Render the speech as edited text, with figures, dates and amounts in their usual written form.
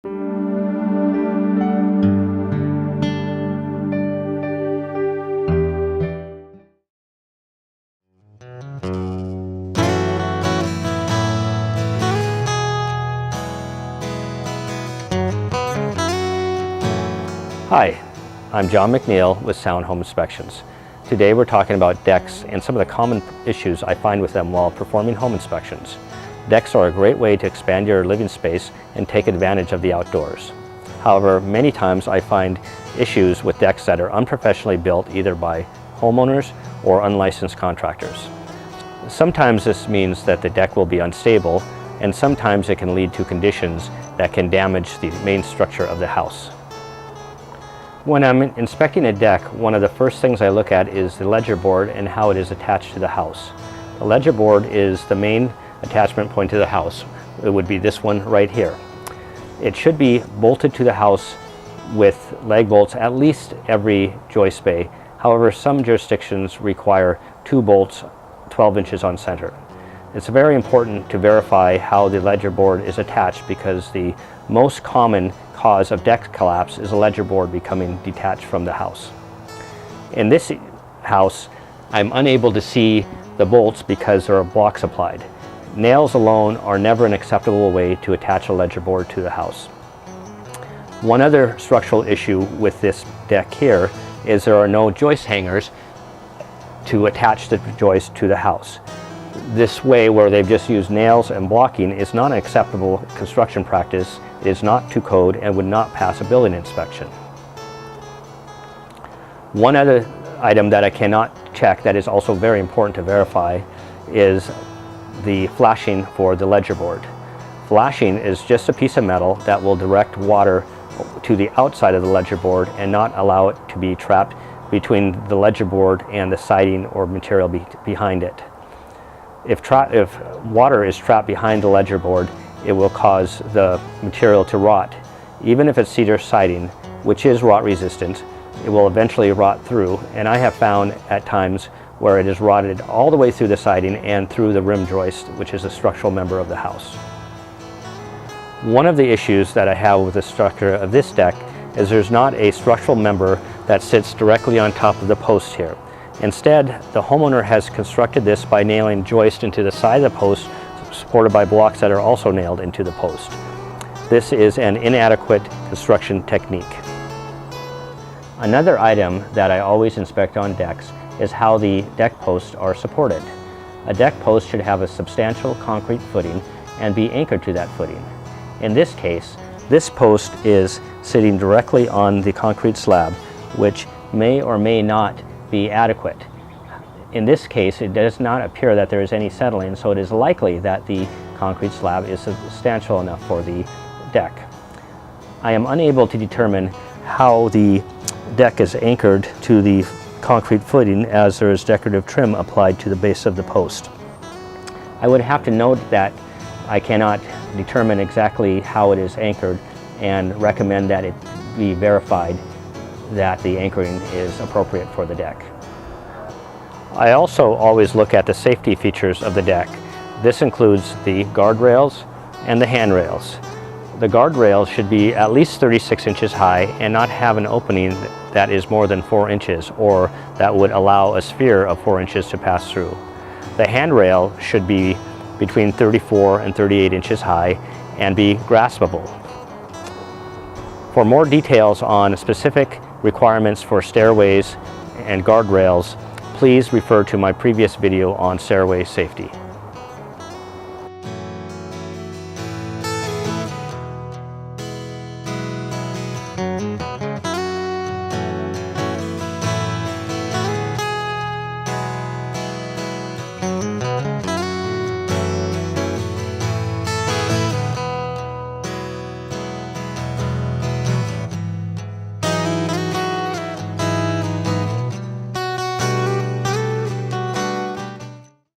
Hi, I'm John McNeil with Sound Home Inspections. Today we're talking about decks and some of the common issues I find with them while performing home inspections. Decks are a great way to expand your living space and take advantage of the outdoors. However, many times I find issues with decks that are unprofessionally built either by homeowners or unlicensed contractors. Sometimes this means that the deck will be unstable, and sometimes it can lead to conditions that can damage the main structure of the house. When I'm inspecting a deck, one of the first things I look at is the ledger board and how it is attached to the house. The ledger board is the main attachment point to the house. It would be this one right here. It should be bolted to the house with leg bolts at least every joist bay. However, some jurisdictions require 2 bolts 12 inches on center. It's very important to verify how the ledger board is attached because the most common cause of deck collapse is a ledger board becoming detached from the house. In this house, I'm unable to see the bolts because there are blocks applied. Nails alone are never an acceptable way to attach a ledger board to the house. One other structural issue with this deck here is there are no joist hangers to attach the joist to the house. This way, where they've just used nails and blocking, is not an acceptable construction practice. It is not to code and would not pass a building inspection. One other item that I cannot check that is also very important to verify is the flashing for the ledger board. Flashing is just a piece of metal that will direct water to the outside of the ledger board and not allow it to be trapped between the ledger board and the siding or material behind it. If water is trapped behind the ledger board, it will cause the material to rot. Even if it's cedar siding, which is rot resistant, it will eventually rot through, and I have found at times where it is rotted all the way through the siding and through the rim joist, which is a structural member of the house. One of the issues that I have with the structure of this deck is there's not a structural member that sits directly on top of the post here. Instead, the homeowner has constructed this by nailing joist into the side of the post, supported by blocks that are also nailed into the post. This is an inadequate construction technique. Another item that I always inspect on decks is how the deck posts are supported. A deck post should have a substantial concrete footing and be anchored to that footing. In this case, this post is sitting directly on the concrete slab, which may or may not be adequate. In this case, it does not appear that there is any settling, so it is likely that the concrete slab is substantial enough for the deck. I am unable to determine how the deck is anchored to the concrete footing as there is decorative trim applied to the base of the post. I would have to note that I cannot determine exactly how it is anchored and recommend that it be verified that the anchoring is appropriate for the deck. I also always look at the safety features of the deck. This includes the guardrails and the handrails. The guardrails should be at least 36 inches high and not have an opening that is more than 4 inches or that would allow a sphere of 4 inches to pass through. The handrail should be between 34 and 38 inches high and be graspable. For more details on specific requirements for stairways and guardrails, please refer to my previous video on stairway safety.